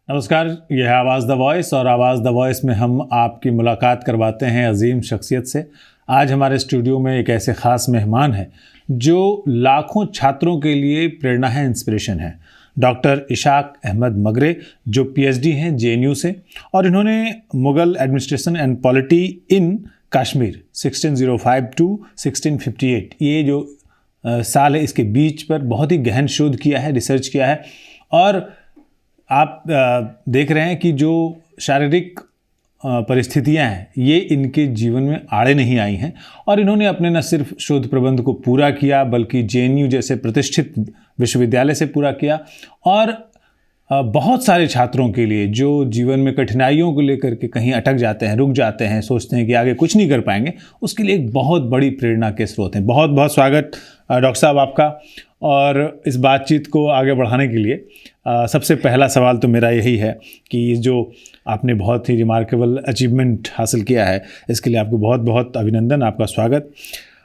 नमस्कार, यह है आवाज़ द वॉइस और आवाज़ द वॉइस में हम आपकी मुलाकात करवाते हैं अजीम शख्सियत से। आज हमारे स्टूडियो में एक ऐसे ख़ास मेहमान हैं जो लाखों छात्रों के लिए प्रेरणा है, इंस्पिरेशन है। डॉक्टर इशाक अहमद मगरे जो पीएचडी हैं जेएनयू से, और इन्होंने Mughal administration and polity in Kashmir 1605 to 1658 ये जो साल है इसके बीच पर बहुत ही गहन शोध किया है, रिसर्च किया है। और आप देख रहे हैं कि जो शारीरिक परिस्थितियां हैं ये इनके जीवन में आड़े नहीं आई हैं, और इन्होंने अपने न सिर्फ शोध प्रबंध को पूरा किया बल्कि जेएनयू जैसे प्रतिष्ठित विश्वविद्यालय से पूरा किया। और बहुत सारे छात्रों के लिए जो जीवन में कठिनाइयों को लेकर के कहीं अटक जाते हैं, रुक जाते हैं, सोचते हैं कि आगे कुछ नहीं कर पाएंगे, उसके लिए एक बहुत बड़ी प्रेरणा के स्रोत हैं। बहुत बहुत स्वागत डॉक्टर साहब आपका। और इस बातचीत को आगे बढ़ाने के लिए सबसे पहला सवाल तो मेरा यही है कि जो आपने बहुत ही रिमार्केबल अचीवमेंट हासिल किया है, इसके लिए आपको बहुत बहुत अभिनंदन, आपका स्वागत।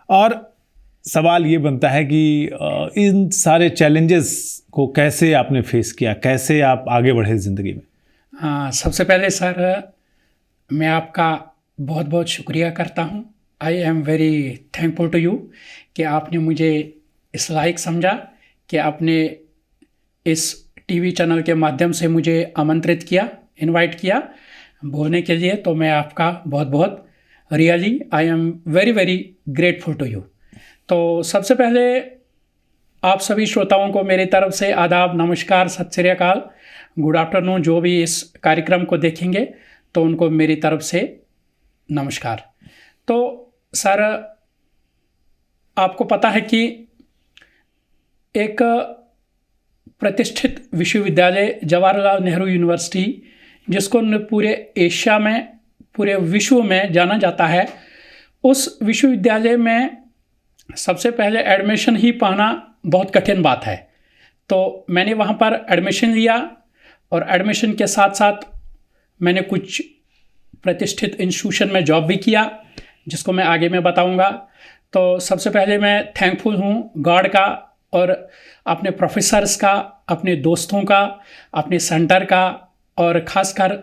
और सवाल ये बनता है कि इन सारे चैलेंजेस को कैसे आपने फेस किया, कैसे आप आगे बढ़े ज़िंदगी में? सबसे पहले सर मैं आपका बहुत बहुत शुक्रिया करता हूँ। I am very thankful to you कि आपने मुझे इस लायक समझा कि आपने इस टीवी चैनल के माध्यम से मुझे आमंत्रित किया, इनवाइट किया बोलने के लिए। तो मैं आपका बहुत बहुत really I am very very grateful to you. तो सबसे पहले आप सभी श्रोताओं को मेरी तरफ से आदाब, नमस्कार, सत श्री अकाल, गुड आफ्टरनून। जो भी इस कार्यक्रम को देखेंगे तो उनको मेरी तरफ से नमस्कार। तो सर आपको पता है कि एक प्रतिष्ठित विश्वविद्यालय जवाहरलाल नेहरू यूनिवर्सिटी, जिसको पूरे एशिया में, पूरे विश्व में जाना जाता है, उस विश्वविद्यालय में सबसे पहले एडमिशन ही पाना बहुत कठिन बात है। तो मैंने वहाँ पर एडमिशन लिया और एडमिशन के साथ साथ मैंने कुछ प्रतिष्ठित इंस्टीट्यूशन में जॉब भी किया, जिसको मैं आगे में बताऊँगा। तो सबसे पहले मैं थैंकफुल हूँ गॉड का और अपने प्रोफेसर्स का, अपने दोस्तों का, अपने सेंटर का, और ख़ासकर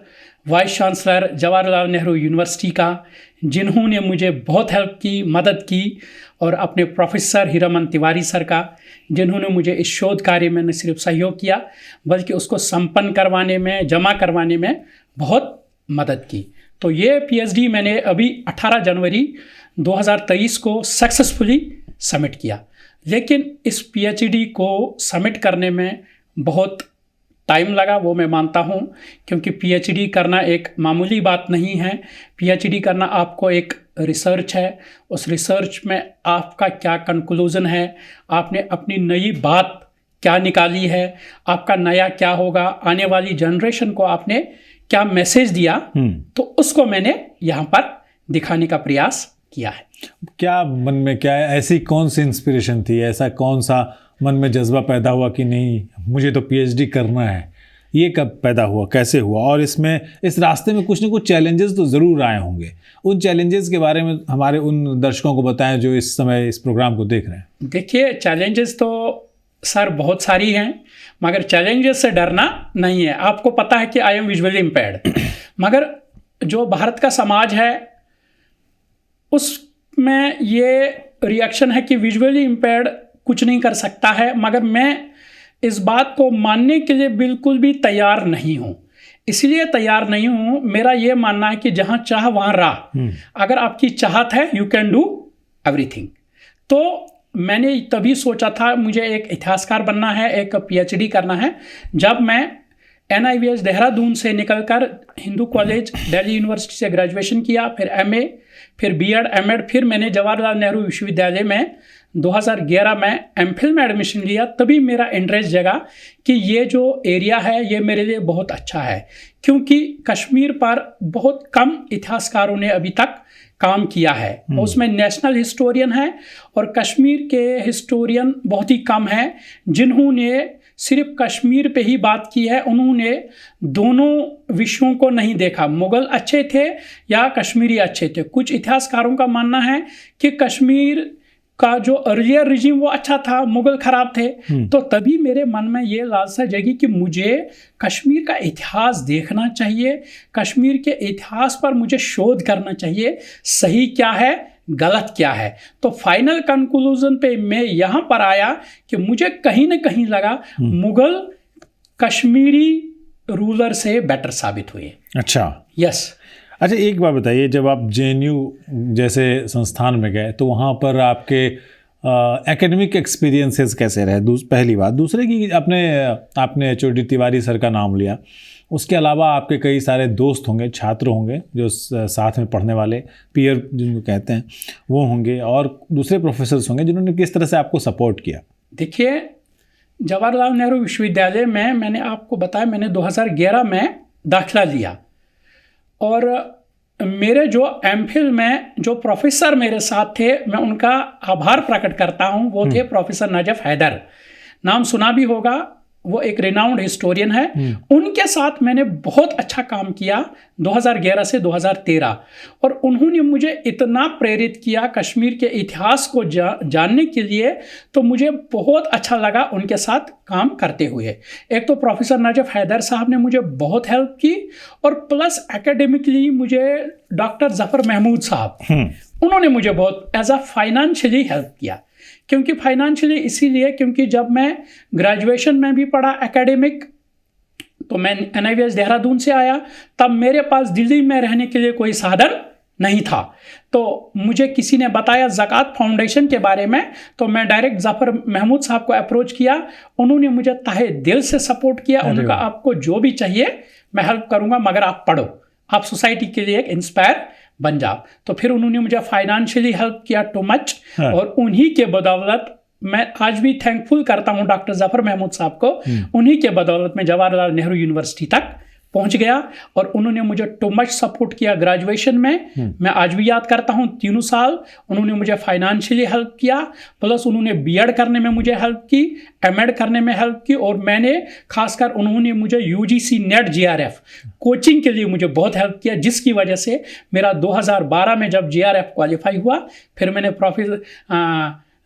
vice chancellor Jawaharlal Nehru university का, जिन्होंने मुझे बहुत हेल्प की, मदद की, और अपने प्रोफेसर हीरामन तिवारी सर का, जिन्होंने मुझे इस शोध कार्य में न सिर्फ सहयोग किया बल्कि उसको संपन्न करवाने में, जमा करवाने में बहुत मदद की। तो ये पीएचडी मैंने अभी 18 जनवरी 2023 को सक्सेसफुली सबमिट किया। लेकिन इस पीएचडी को सबमिट करने में बहुत टाइम लगा, वो मैं मानता हूँ, क्योंकि पीएचडी करना एक मामूली बात नहीं है। पीएचडी करना आपको एक रिसर्च है, उस रिसर्च में आपका क्या कंक्लूजन है, आपने अपनी नई बात क्या निकाली है, आपका नया क्या होगा, आने वाली जनरेशन को आपने क्या मैसेज दिया, तो उसको मैंने यहाँ पर दिखाने का प्रयास किया है। क्या मन में, क्या ऐसी कौन सी इंस्पिरेशन थी, ऐसा कौन सा मन में जज्बा पैदा हुआ कि नहीं मुझे तो पीएचडी करना है? ये कब पैदा हुआ, कैसे हुआ? और इसमें, इस रास्ते में कुछ ना कुछ चैलेंजेस तो ज़रूर आए होंगे। उन चैलेंजेस के बारे में हमारे उन दर्शकों को बताएं जो इस समय इस प्रोग्राम को देख रहे हैं। देखिए, चैलेंजेस तो सर बहुत सारी हैं, मगर चैलेंजेस से डरना नहीं है। आपको पता है कि आई एम विजुअली इम्पेयर्ड, मगर जो भारत का समाज है उसमें ये रिएक्शन है कि विजुअली इम्पेयर्ड कुछ नहीं कर सकता है। मगर मैं इस बात को मानने के लिए बिल्कुल भी तैयार नहीं हूँ। इसलिए तैयार नहीं हूँ, मेरा ये मानना है कि जहाँ चाह वहाँ राह। अगर आपकी चाहत है, यू कैन डू एवरीथिंग। तो मैंने तभी सोचा था मुझे एक इतिहासकार बनना है, एक पीएचडी करना है, जब मैं NIVS देहरादून से निकलकर हिंदू कॉलेज दिल्ली यूनिवर्सिटी से ग्रेजुएशन किया, फिर MA, फिर BEd, M.Ed, फिर मैंने जवाहरलाल नेहरू विश्वविद्यालय में 2011 में MPhil में एडमिशन लिया। तभी मेरा इंटरेस्ट जगा कि ये जो एरिया है ये मेरे लिए बहुत अच्छा है, क्योंकि कश्मीर पर बहुत कम इतिहासकारों ने अभी तक काम किया है। उसमें नेशनल हिस्टोरियन है और कश्मीर के हिस्टोरियन बहुत ही कम हैं जिन्होंने सिर्फ कश्मीर पे ही बात की है। उन्होंने दोनों विषयों को नहीं देखा, मुग़ल अच्छे थे या कश्मीरी अच्छे थे। कुछ इतिहासकारों का मानना है कि कश्मीर का जो अर्लियर रिजीम वो अच्छा था, मुगल खराब थे। तो तभी मेरे मन में ये लालसा जगी कि मुझे कश्मीर का इतिहास देखना चाहिए, कश्मीर के इतिहास पर मुझे शोध करना चाहिए, सही क्या है गलत क्या है। तो फाइनल कंक्लूजन पे मैं यहाँ पर आया कि मुझे कहीं ना कहीं लगा मुगल कश्मीरी रूलर से बेटर साबित हुए। अच्छा, यस। अच्छा, एक बात बताइए, जब आप JNU जैसे संस्थान में गए तो वहाँ पर आपके एकेडमिक एक्सपीरियंसेस कैसे रहे? पहली बात। दूसरे की आपने HOD तिवारी सर का नाम लिया, उसके अलावा आपके कई सारे दोस्त होंगे, छात्र होंगे जो साथ में पढ़ने वाले, पीयर जिनको कहते हैं, वो होंगे, और दूसरे प्रोफेसर्स होंगे जिन्होंने किस तरह से आपको सपोर्ट किया? देखिए, जवाहरलाल नेहरू विश्वविद्यालय में मैंने आपको बताया, मैंने 2011 में दाखिला लिया, और मेरे जो MPhil में जो प्रोफेसर मेरे साथ थे, मैं उनका आभार प्रकट करता हूं। वो थे प्रोफेसर नजफ हैदर, नाम सुना भी होगा, वो एक रिनाउंड हिस्टोरियन है। उनके साथ मैंने बहुत अच्छा काम किया 2011 से 2013, और उन्होंने मुझे इतना प्रेरित किया कश्मीर के इतिहास को जानने के लिए, तो मुझे बहुत अच्छा लगा उनके साथ काम करते हुए। एक तो प्रोफेसर नजफ हैदर साहब ने मुझे बहुत हेल्प की, और प्लस एकेडमिकली मुझे डॉक्टर जफर महमूद साहब, उन्होंने मुझे बहुत एज अ फाइनेंशियली हेल्प किया। क्योंकि फाइनेंशियली इसीलिए क्योंकि जब मैं ग्रेजुएशन में भी पढ़ा एकेडमिक, तो मैं NIVS देहरादून से आया, तब मेरे पास दिल्ली में रहने के लिए कोई साधन नहीं था। तो मुझे किसी ने बताया ज़कात फाउंडेशन के बारे में, तो मैं डायरेक्ट जफर महमूद साहब को अप्रोच किया। उन्होंने मुझे तहे दिल से सपोर्ट किया। उनका आपको जो भी चाहिए मैं हेल्प करूँगा, मगर आप पढ़ो, आप सोसाइटी के लिए एक इंस्पायर बन जाओ। तो फिर उन्होंने मुझे फाइनेंशियली हेल्प किया टू मच, और उन्हीं के बदौलत मैं आज भी थैंकफुल करता हूं डॉक्टर जफर महमूद साहब को। उन्हीं के बदौलत मैं जवाहरलाल नेहरू यूनिवर्सिटी तक पहुंच गया, और उन्होंने मुझे टू मच सपोर्ट किया ग्रेजुएशन में। मैं आज भी याद करता हूं, 3 साल उन्होंने मुझे फाइनेंशियली हेल्प किया, प्लस उन्होंने BEd करने में मुझे हेल्प की, MAd करने में हेल्प की, और मैंने खासकर उन्होंने मुझे UGC NET JRF कोचिंग के लिए मुझे बहुत हेल्प किया, जिसकी वजह से मेरा 2012 में जब JRF क्वालिफाई हुआ, फिर मैंने प्रोफेसर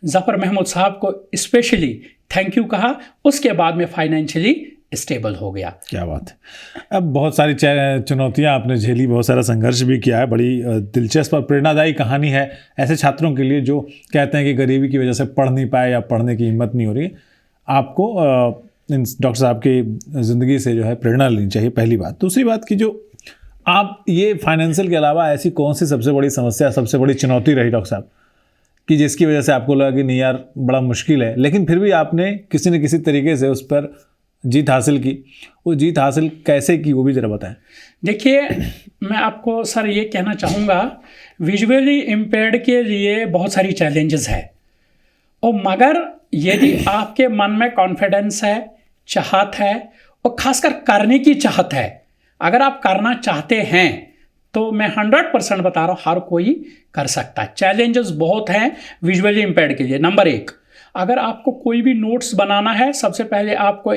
जफर महमूद साहब को स्पेशली थैंक यू कहा। उसके बाद में फाइनेंशियली स्टेबल हो गया। क्या बात है। अब बहुत सारी चुनौतियां आपने झेली, बहुत सारा संघर्ष भी किया है। बड़ी दिलचस्प और प्रेरणादायी कहानी है ऐसे छात्रों के लिए जो कहते हैं कि गरीबी की वजह से पढ़ नहीं पाए या पढ़ने की हिम्मत नहीं हो रही। आपको डॉक्टर साहब की ज़िंदगी से जो है प्रेरणा लेनी चाहिए, पहली बात। दूसरी बात कि जो आप ये फाइनेंशियल के अलावा ऐसी कौन सी सबसे बड़ी समस्या, सबसे बड़ी चुनौती रही डॉक्टर साहब, कि जिसकी वजह से आपको लगा कि नहीं यार बड़ा मुश्किल है, लेकिन फिर भी आपने किसी न किसी तरीके से उस पर जीत हासिल की? वो जीत हासिल कैसे की, वो भी ज़रा बताएं। देखिए, मैं आपको सर ये कहना चाहूँगा, विजुअली इम्पेयर्ड के लिए बहुत सारी चैलेंजेस है, और मगर यदि आपके मन में कॉन्फिडेंस है, चाहत है, और खासकर करने की चाहत है, अगर आप करना चाहते हैं तो मैं 100% बता रहा हूँ, हर कोई कर सकता है। चैलेंजेस बहुत हैं विजुअली इम्पेयर्ड के लिए। नंबर 1, अगर आपको कोई भी नोट्स बनाना है, सबसे पहले आपको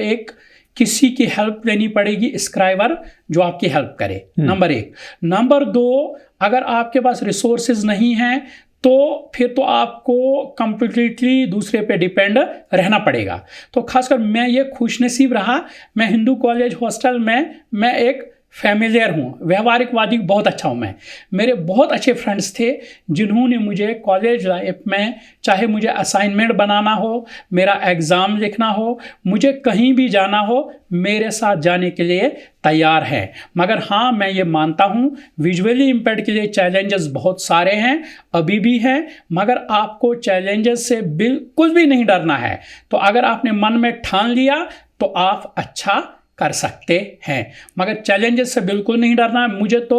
किसी की हेल्प लेनी पड़ेगी, स्क्राइबर जो आपकी हेल्प करे, नंबर 1। नंबर 2, अगर आपके पास रिसोर्सेज नहीं हैं तो फिर तो आपको कंप्लीटली दूसरे पे डिपेंड रहना पड़ेगा। तो खासकर मैं ये खुशनसीब रहा, मैं हिंदू कॉलेज हॉस्टल में मैं एक फैमिलियर हूँ, व्यवहारिकवादी बहुत अच्छा हूँ मैं। मेरे बहुत अच्छे फ्रेंड्स थे जिन्होंने मुझे कॉलेज लाइफ में, चाहे मुझे असाइनमेंट बनाना हो, मेरा एग्ज़ाम लिखना हो, मुझे कहीं भी जाना हो, मेरे साथ जाने के लिए तैयार हैं। मगर हाँ, मैं ये मानता हूँ विजुअली इम्पेयर्ड के लिए चैलेंजेस बहुत सारे हैं, अभी भी हैं, मगर आपको चैलेंजेस से बिल्कुल भी नहीं डरना है। तो अगर आपने मन में ठान लिया तो आप अच्छा कर सकते हैं, मगर चैलेंजेस से बिल्कुल नहीं डरना है। मुझे तो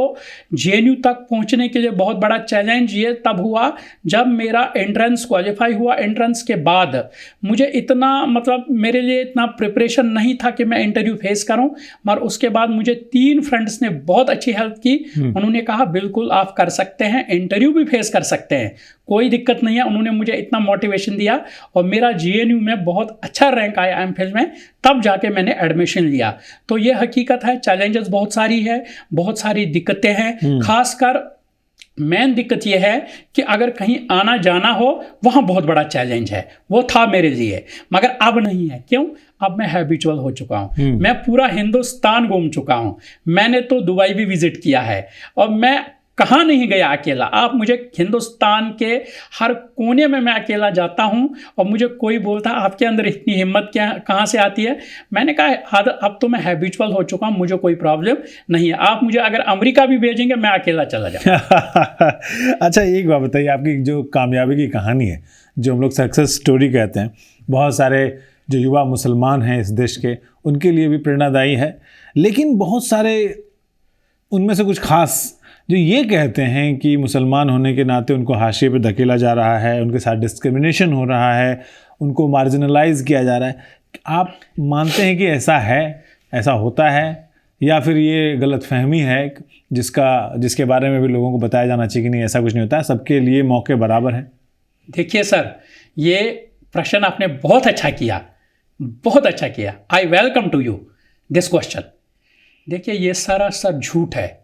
JNU तक पहुंचने के लिए बहुत बड़ा चैलेंज ये तब हुआ जब मेरा एंट्रेंस क्वालिफाई हुआ। एंट्रेंस के बाद मुझे इतना, मतलब मेरे लिए इतना प्रिपरेशन नहीं था कि मैं इंटरव्यू फेस करूं, मगर उसके बाद मुझे 3 फ्रेंड्स ने बहुत अच्छी हेल्प की। उन्होंने कहा बिल्कुल आप कर सकते हैं, इंटरव्यू भी फेस कर सकते हैं, कोई दिक्कत नहीं है। उन्होंने मुझे इतना मोटिवेशन दिया, और मेरा JNU में बहुत अच्छा रैंक आया MPhil में, तब जाके मैंने एडमिशन लिया। तो ये हकीकत है, चैलेंजेस बहुत सारी है, बहुत सारी दिक्कतें हैं, खासकर मेन दिक्कत यह है कि अगर कहीं आना जाना हो वहाँ बहुत बड़ा चैलेंज है, वो था मेरे लिए, मगर अब नहीं है। क्यों? अब मैं हैबिचुअल हो चुका हूँ, मैं पूरा हिंदुस्तान घूम चुका हूँ, मैंने तो दुबई भी विजिट किया है, और मैं कहाँ नहीं गया अकेला। आप मुझे हिंदुस्तान के हर कोने में मैं अकेला जाता हूँ, और मुझे कोई बोलता आपके अंदर इतनी हिम्मत क्या कहाँ से आती है? मैंने कहा अब तो मैं हैबिचुअल हो चुका हूँ, मुझे कोई प्रॉब्लम नहीं है। आप मुझे अगर अमेरिका भी भेजेंगे मैं अकेला चला जाऊँगा। अच्छा, एक बात बताइए, आपकी जो कामयाबी की कहानी है, जो हम लोग सक्सेस स्टोरी कहते हैं, बहुत सारे जो युवा मुसलमान हैं इस देश के, उनके लिए भी प्रेरणादायी है, लेकिन बहुत सारे उनमें से कुछ खास जो ये कहते हैं कि मुसलमान होने के नाते उनको हाशिए पे धकेला जा रहा है, उनके साथ डिस्क्रिमिनेशन हो रहा है, उनको मार्जिनलाइज किया जा रहा है। आप मानते हैं कि ऐसा है, ऐसा होता है, या फिर ये गलतफहमी है जिसके बारे में भी लोगों को बताया जाना चाहिए कि नहीं, ऐसा कुछ नहीं होता है, सबके लिए मौके बराबर हैं? देखिए सर, ये प्रश्न आपने बहुत अच्छा किया, बहुत अच्छा किया। I welcome to you this question. देखिए, ये सरासर झूठ है।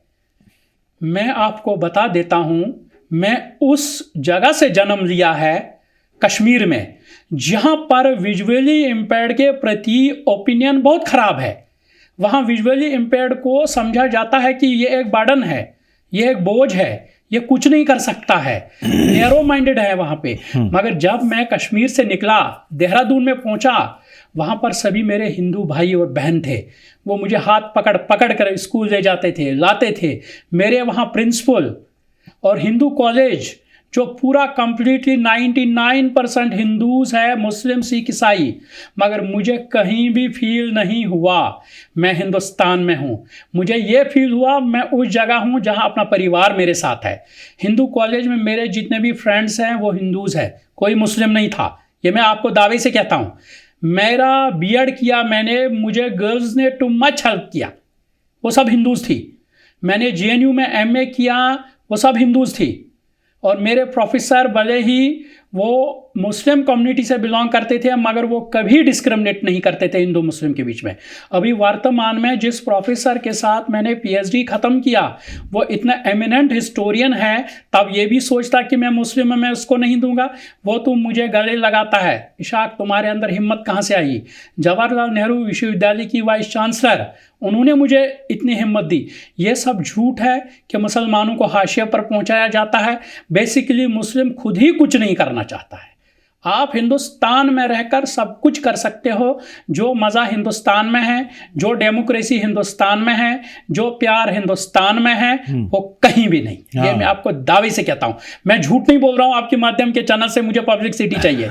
मैं आपको बता देता हूँ, मैं उस जगह से जन्म लिया है कश्मीर में जहाँ पर विजुअली इम्पेयर्ड के प्रति ओपिनियन बहुत ख़राब है। वहाँ विजुअली इम्पेयर्ड को समझा जाता है कि ये एक बर्डन है, ये एक बोझ है, ये कुछ नहीं कर सकता है, नैरो माइंडेड है वहाँ पे। मगर जब मैं कश्मीर से निकला, देहरादून में पहुँचा, वहाँ पर सभी मेरे हिंदू भाई और बहन थे। वो मुझे हाथ पकड़ पकड़ कर स्कूल ले जाते थे, लाते थे। मेरे वहाँ प्रिंसिपल और हिंदू कॉलेज जो पूरा कंप्लीटली 99% हिंदूज है, मुस्लिम, सिख, ईसाई, मगर मुझे कहीं भी फील नहीं हुआ मैं हिंदुस्तान में हूँ। मुझे ये फील हुआ मैं उस जगह हूँ जहाँ अपना परिवार मेरे साथ है। हिंदू कॉलेज में मेरे जितने भी फ्रेंड्स हैं वो हिंदूज हैं, कोई मुस्लिम नहीं था, ये मैं आपको दावे से कहता हूँ। मेरा बीएड किया मैंने, मुझे गर्ल्स ने टू मच हेल्प किया, वो सब हिंदूज थी। मैंने जेएनयू में एमए किया, वो सब हिंदूज थी। और मेरे प्रोफेसर भले ही वो मुस्लिम कम्युनिटी से बिलोंग करते थे, मगर वो कभी डिस्क्रिमिनेट नहीं करते थे हिंदू मुस्लिम के बीच में। अभी वर्तमान में जिस प्रोफेसर के साथ मैंने पीएचडी ख़त्म किया, वो इतना एमिनेंट हिस्टोरियन है, तब ये भी सोचता कि मैं मुस्लिम में मैं उसको नहीं दूंगा। वो तो मुझे गले लगाता है, इशाक तुम्हारे अंदर हिम्मत कहाँ से आई? जवाहरलाल नेहरू विश्वविद्यालय की वाइस चांसलर, उन्होंने मुझे इतनी हिम्मत दी। ये सब झूठ है कि मुसलमानों को हाशिए पर पहुंचाया जाता है। बेसिकली मुस्लिम खुद ही कुछ नहीं करना चाहता है। आप हिंदुस्तान में रहकर सब कुछ कर सकते हो। जो मज़ा हिंदुस्तान में है, जो डेमोक्रेसी हिंदुस्तान में है, जो प्यार हिंदुस्तान में है, वो कहीं भी नहीं। ये मैं आपको दावे से कहता हूँ, मैं झूठ नहीं बोल रहा हूँ। आपके माध्यम के चैनल से मुझे पब्लिसिटी चाहिए।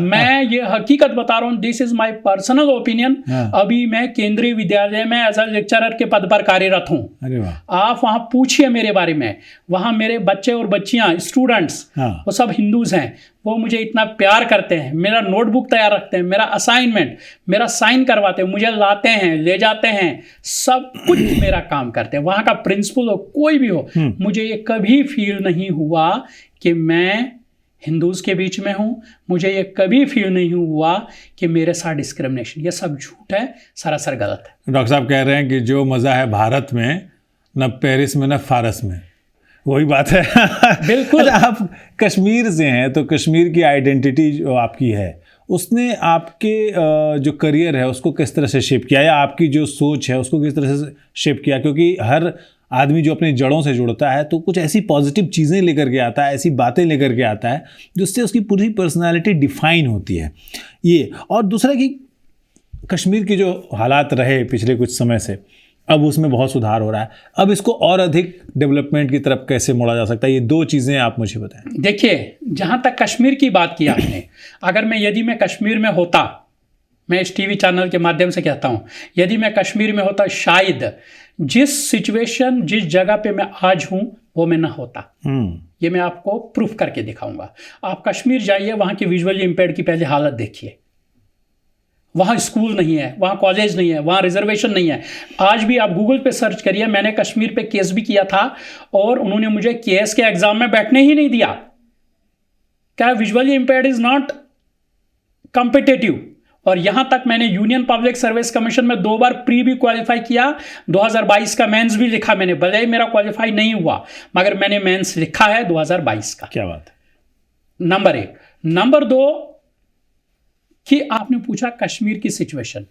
मैं ये हकीकत बता रहा हूँ, this is my personal opinion. अभी मैं केंद्रीय विद्यालय में एज अ लेक्चरर के पद पर कार्यरत हूँ। आप वहाँ पूछिए मेरे बारे में, वहाँ मेरे बच्चे और बच्चियाँ, स्टूडेंट्स, वो सब हिंदूज हैं। वो मुझे इतना प्यार करते हैं, मेरा नोटबुक तैयार रखते हैं, मेरा असाइनमेंट, मेरा साइन करवाते हैं, मुझे लाते हैं, ले जाते हैं, सब कुछ मेरा काम करते हैं। वहाँ का प्रिंसिपल हो, कोई भी हो, मुझे ये कभी फील नहीं हुआ कि मैं हिंदूज के बीच में हूँ। मुझे ये कभी फील नहीं हुआ कि मेरे साथ डिस्क्रिमिनेशन। ये सब झूठ है, सरासर गलत है। डॉक्टर साहब कह रहे हैं कि जो मज़ा है भारत में, न पेरिस में न फारस में, वही बात है। बिल्कुल। अच्छा, आप कश्मीर से हैं, तो कश्मीर की आइडेंटिटी जो आपकी है, उसने आपके जो करियर है उसको किस तरह से शेप किया, या आपकी जो सोच है उसको किस तरह से शेप किया? क्योंकि हर आदमी जो अपनी जड़ों से जुड़ता है तो कुछ ऐसी पॉजिटिव चीज़ें लेकर के आता है, ऐसी बातें लेकर के आता है जिससे उसकी पूरी पर्सनालिटी डिफाइन होती है। ये, और दूसरा कि कश्मीर के जो हालात रहे पिछले कुछ समय से, अब उसमें बहुत सुधार हो रहा है। अब इसको और अधिक डेवलपमेंट की तरफ कैसे मोड़ा जा सकता है? ये दो चीज़ें आप मुझे बताएं। देखिए, जहाँ तक कश्मीर की बात की आपने, अगर यदि मैं कश्मीर में होता, मैं इस टीवी चैनल के माध्यम से कहता हूँ, यदि मैं कश्मीर में होता, शायद जिस सिचुएशन, जिस जगह पे मैं आज हूँ, वो मैं ना होता। ये मैं आपको प्रूफ करके दिखाऊंगा। आप कश्मीर जाइए, वहाँ की विजुअली इम्पेयर्ड की पहले हालत देखिए। वहाँ स्कूल नहीं है, वहाँ कॉलेज नहीं है, वहाँ रिजर्वेशन नहीं है। आज भी आप गूगल पे सर्च करिए, मैंने कश्मीर पे केस भी किया था और उन्होंने मुझे केस के एग्जाम में बैठने ही नहीं दिया। क्या visually impaired is not competitive? और यहाँ तक मैंने यूनियन पब्लिक सर्विस कमीशन में 2 बार प्री भी क्वालिफाई किया, 2022 का मेंस भी लिखा मैंने, भले ही मेरा क्वालिफाई नहीं हुआ मगर मैंने मेंस लिखा है 2022 का। क्या बात है। नंबर 1। नंबर 2 कि आपने पूछा कश्मीर की सिचुएशन।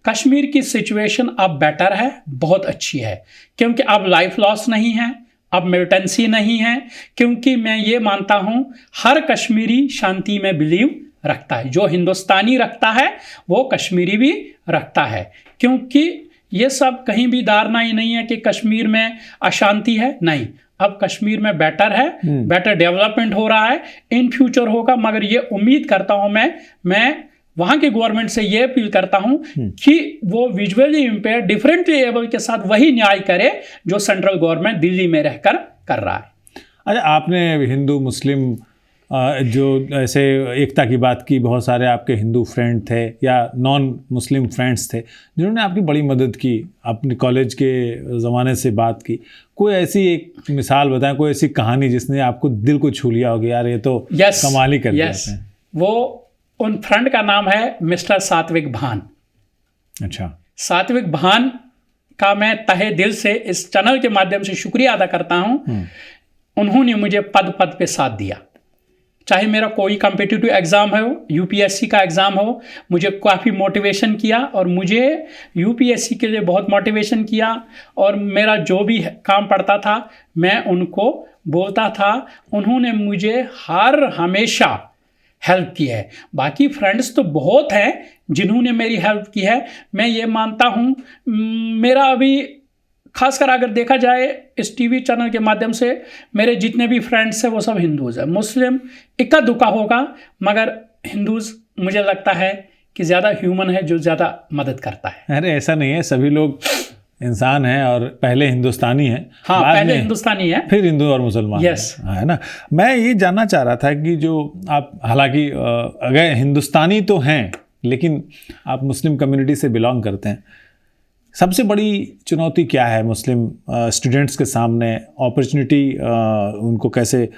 कश्मीर की सिचुएशन अब बेटर है, बहुत अच्छी है, क्योंकि अब लाइफ लॉस नहीं है, अब मिलिटेंसी नहीं है, क्योंकि मैं ये मानता हूं हर कश्मीरी शांति में बिलीव रखता है। जो हिंदुस्तानी रखता है वो कश्मीरी भी रखता है, क्योंकि ये सब कहीं भी धारणा ही नहीं है कि कश्मीर में अशांति है। नहीं, अब कश्मीर में बेटर है, बेटर डेवलपमेंट हो रहा है, इन फ्यूचर होगा। मगर ये उम्मीद करता हूं मैं वहां के गवर्नमेंट से ये अपील करता हूं कि वो विजुअली इम्पेयर डिफरेंटली एबल के साथ वही न्याय करे जो सेंट्रल गवर्नमेंट दिल्ली में रहकर कर रहा है। अच्छा, आपने हिंदू मुस्लिम जो ऐसे एकता की बात की, बहुत सारे आपके हिंदू फ्रेंड थे या नॉन मुस्लिम फ्रेंड्स थे जिन्होंने आपकी बड़ी मदद की, अपने कॉलेज के ज़माने से बात की। कोई ऐसी एक मिसाल बताएं, कोई ऐसी कहानी जिसने आपको दिल को छू लिया हो, यार ये तो कमाल ही कर दिया आपने। वो उन फ्रेंड का नाम है मिस्टर सात्विक भान। अच्छा। सात्विक भान का मैं तहे दिल से इस चैनल के माध्यम से शुक्रिया अदा करता हूं। उन्होंने मुझे पद पे साथ दिया, चाहे मेरा कोई कॉम्पिटिटिव एग्ज़ाम हो, यूपीएससी का एग्ज़ाम हो, मुझे काफ़ी मोटिवेशन किया और मुझे यूपीएससी के लिए बहुत मोटिवेशन किया। और मेरा जो भी काम पड़ता था मैं उनको बोलता था, उन्होंने मुझे हमेशा हेल्प की है। बाकी फ्रेंड्स तो बहुत हैं जिन्होंने मेरी हेल्प की है। मैं ये मानता हूँ मेरा अभी खासकर अगर देखा जाए इस टीवी चैनल के माध्यम से मेरे जितने भी फ्रेंड्स हैं वो सब हिंदूज़ हैं। मुस्लिम इक्का दुक्का होगा, मगर हिंदूज़ मुझे लगता है कि ज़्यादा ह्यूमन है, जो ज़्यादा मदद करता है। अरे ऐसा नहीं है, सभी लोग इंसान हैं और पहले हिंदुस्तानी हैं। हाँ, पहले हिंदुस्तानी है, फिर हिंदू और मुसलमान। यस, है ना। मैं ये जानना चाह रहा था कि जो आप, हालांकि अगर हिंदुस्तानी तो हैं लेकिन आप मुस्लिम कम्युनिटी से बिलोंग करते हैं, सबसे बड़ी चुनौती क्या है मुस्लिम स्टूडेंट्स के सामने? अपॉर्चुनिटी उनको कैसे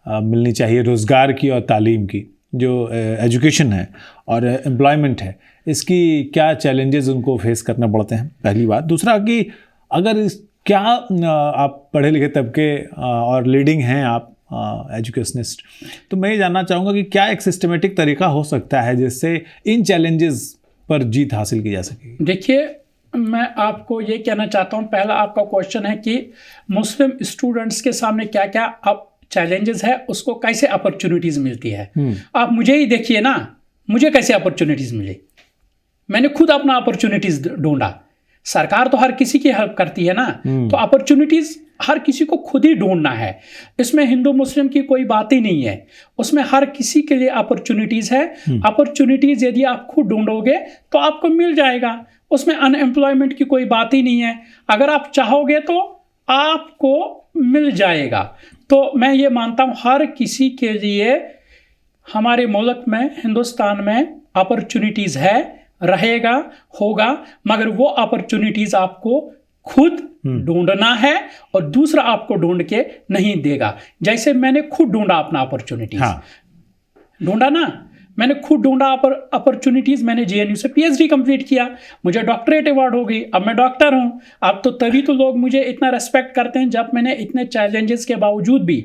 मिलनी चाहिए, रोज़गार की और तालीम की, जो एजुकेशन है और एम्प्लॉयमेंट है, इसकी क्या चैलेंजेस उनको फेस करना पड़ते हैं? पहली बात। दूसरा कि अगर क्या आप पढ़े लिखे तबके और लीडिंग हैं आप एजुकेशनिस्ट, तो मैं ये जानना चाहूँगा कि क्या एक सिस्टमेटिक तरीका हो सकता है जिससे इन चैलेंजेस पर जीत हासिल की जा सके? देखिए, मैं आपको ये कहना चाहता हूँ, पहला आपका क्वेश्चन है कि मुस्लिम स्टूडेंट्स के सामने क्या क्या अब चैलेंजेस है, उसको कैसे अपॉर्चुनिटीज़ मिलती है। आप मुझे ही देखिए ना, मुझे कैसे अपॉर्चुनिटीज़ मिली। मैंने खुद अपना अपॉर्चुनिटीज़ ढूंढा। सरकार तो हर किसी की हेल्प करती है ना, तो अपॉर्चुनिटीज़ हर किसी को खुद ही ढूंढना है। इसमें हिंदू मुस्लिम की कोई बात ही नहीं है, उसमें हर किसी के लिए अपॉर्चुनिटीज़ है। अपॉर्चुनिटीज़ यदि आप खुद ढूंढोगे तो आपको मिल जाएगा, उसमें अनएम्प्लॉयमेंट की कोई बात ही नहीं है। अगर आप चाहोगे तो आपको मिल जाएगा। तो मैं ये मानता हूँ हर किसी के लिए हमारे मुल्क में, हिंदुस्तान में अपॉर्चुनिटीज़ है, रहेगा, होगा, मगर वो अपॉर्चुनिटीज़ आपको खुद ढूंढना है और दूसरा आपको ढूंढ के नहीं देगा। जैसे मैंने खुद ढूंढा अपना अपॉर्चुनिटीज़। हाँ। ढूंढा ना, मैंने खुद ढूंढा अपॉर्चुनिटीज़। मैंने जेएनयू से पीएचडी कंप्लीट किया, मुझे डॉक्टरेट अवार्ड हो गई, अब मैं डॉक्टर हूँ। अब तो तभी तो लोग मुझे इतना रेस्पेक्ट करते हैं जब मैंने इतने चैलेंजेस के बावजूद भी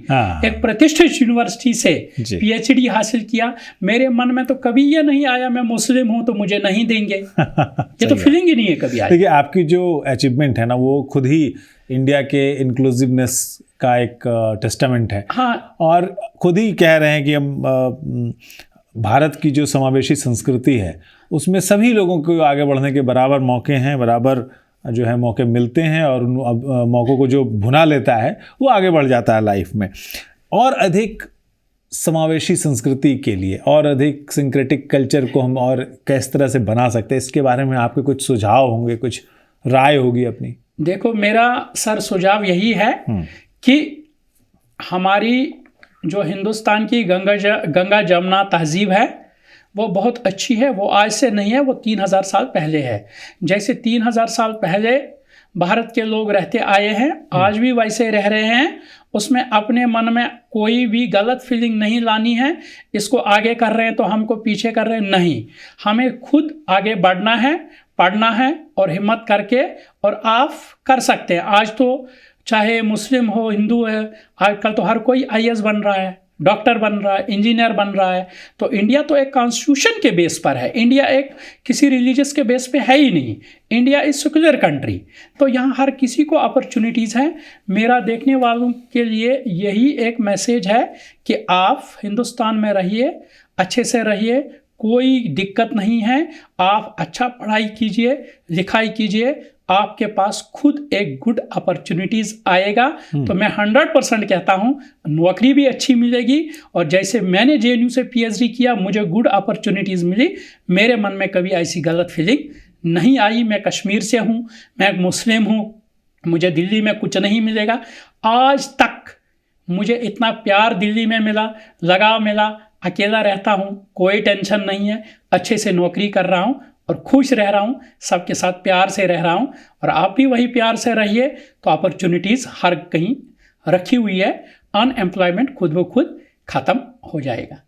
एक प्रतिष्ठित यूनिवर्सिटी से पीएचडी हासिल किया। मेरे मन में तो कभी ये नहीं आया मैं मुस्लिम हूँ तो मुझे नहीं देंगे। ये तो फीलिंग ही नहीं है कभी आई। देखिए, आपकी जो अचीवमेंट है ना, वो खुद ही इंडिया के इंक्लूसिवनेस का एक टेस्टामेंट है। हाँ, और खुद ही कह रहे हैं कि हम भारत की जो समावेशी संस्कृति है उसमें सभी लोगों को आगे बढ़ने के बराबर मौके हैं, बराबर जो है मौके मिलते हैं, और उन मौक़ों को जो भुना लेता है वो आगे बढ़ जाता है लाइफ में। और अधिक समावेशी संस्कृति के लिए और अधिक सिंक्रेटिक कल्चर को हम और किस तरह से बना सकते हैं, इसके बारे में आपके कुछ सुझाव होंगे, कुछ राय होगी अपनी? देखो, मेरा सर सुझाव यही है कि हमारी जो हिंदुस्तान की गंगा जमुना तहजीब है वो बहुत अच्छी है। वो आज से नहीं है, वो 3000 साल पहले है। जैसे 3000 साल पहले भारत के लोग रहते आए हैं, आज भी वैसे रह रहे हैं। उसमें अपने मन में कोई भी गलत फीलिंग नहीं लानी है, इसको आगे कर रहे हैं तो हमको पीछे कर रहे हैं, नहीं। हमें खुद आगे बढ़ना है, पढ़ना है और हिम्मत करके, और आप कर सकते हैं। आज तो चाहे मुस्लिम हो, हिंदू है, आजकल तो हर कोई IAS बन रहा है, डॉक्टर बन रहा है, इंजीनियर बन रहा है। तो इंडिया तो एक कॉन्स्टिट्यूशन के बेस पर है, इंडिया एक किसी रिलीजियस के बेस पे है ही नहीं। इंडिया इज सेक्युलर कंट्री, तो यहाँ हर किसी को अपॉर्चुनिटीज़ हैं। मेरा देखने वालों के लिए यही एक मैसेज है कि आप हिंदुस्तान में रहिए, अच्छे से रहिए, कोई दिक्कत नहीं है। आप अच्छा पढ़ाई कीजिए, लिखाई कीजिए, आपके पास खुद एक गुड अपॉर्चुनिटीज़ आएगा। तो मैं 100% कहता हूँ नौकरी भी अच्छी मिलेगी, और जैसे मैंने JNU से PhD किया, मुझे गुड अपॉर्चुनिटीज़ मिली, मेरे मन में कभी ऐसी गलत फीलिंग नहीं आई। मैं कश्मीर से हूँ, मैं एक मुस्लिम हूँ, मुझे दिल्ली में कुछ नहीं मिलेगा। आज तक मुझे इतना प्यार दिल्ली में मिला, लगाव मिला, अकेला रहता हूँ, कोई टेंशन नहीं है, अच्छे से नौकरी कर रहा हूँ और खुश रह रहा हूँ, सबके साथ प्यार से रह रहा हूँ। और आप भी वही प्यार से रहिए, तो अपॉर्चुनिटीज़ हर कहीं रखी हुई है। अनएम्प्लॉयमेंट खुद ब खुद ख़त्म हो जाएगा।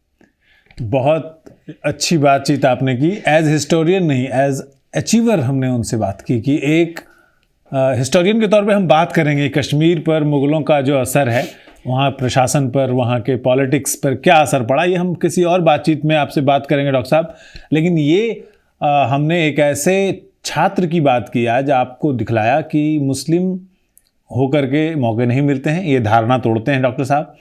बहुत अच्छी बातचीत आपने की। एज हिस्टोरियन नहीं, एज अचीवर हमने उनसे बात की कि एक हिस्टोरियन के तौर पे हम बात करेंगे कश्मीर पर मुग़लों का जो असर है, वहाँ प्रशासन पर, वहाँ के पॉलिटिक्स पर क्या असर पड़ा, ये हम किसी और बातचीत में आपसे बात करेंगे डॉक्टर साहब। लेकिन ये हमने एक ऐसे छात्र की बात की आज, आपको दिखलाया कि मुस्लिम होकर के मौके नहीं मिलते हैं, ये धारणा तोड़ते हैं डॉक्टर साहब।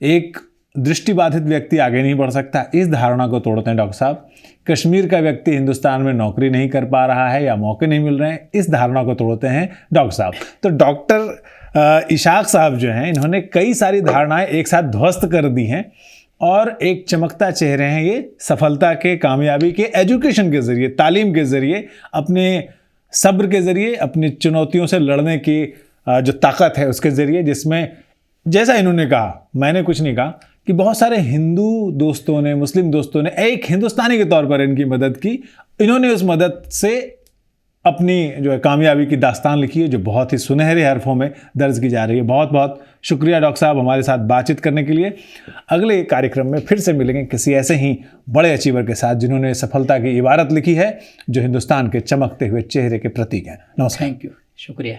एक दृष्टिबाधित व्यक्ति आगे नहीं बढ़ सकता, इस धारणा को तोड़ते हैं डॉक्टर साहब। कश्मीर का व्यक्ति हिंदुस्तान में नौकरी नहीं कर पा रहा है या मौके नहीं मिल रहे हैं, इस धारणा को तोड़ते हैं डॉक्टर साहब। तो डॉक्टर इशाक साहब जो हैं, इन्होंने कई सारी धारणाएं एक साथ ध्वस्त कर दी हैं और एक चमकता चेहरे हैं ये सफलता के, कामयाबी के, एजुकेशन के ज़रिए, तालीम के ज़रिए, अपने सब्र के ज़रिए, अपनी चुनौतियों से लड़ने की जो ताकत है उसके ज़रिए, जिसमें जैसा इन्होंने कहा, मैंने कुछ नहीं कहा, कि बहुत सारे हिंदू दोस्तों ने, मुस्लिम दोस्तों ने एक हिंदुस्तानी के तौर पर इनकी मदद की। इन्होंने उस मदद से अपनी जो है कामयाबी की दास्तान लिखी है, जो बहुत ही सुनहरे हरफों में दर्ज की जा रही है। बहुत बहुत शुक्रिया डॉक्टर साहब हमारे साथ बातचीत करने के लिए। अगले कार्यक्रम में फिर से मिलेंगे किसी ऐसे ही बड़े अचीवर के साथ जिन्होंने सफलता की इबारत लिखी है, जो हिंदुस्तान के चमकते हुए चेहरे के प्रतीक हैं। नमस्कार। थैंक यू, शुक्रिया।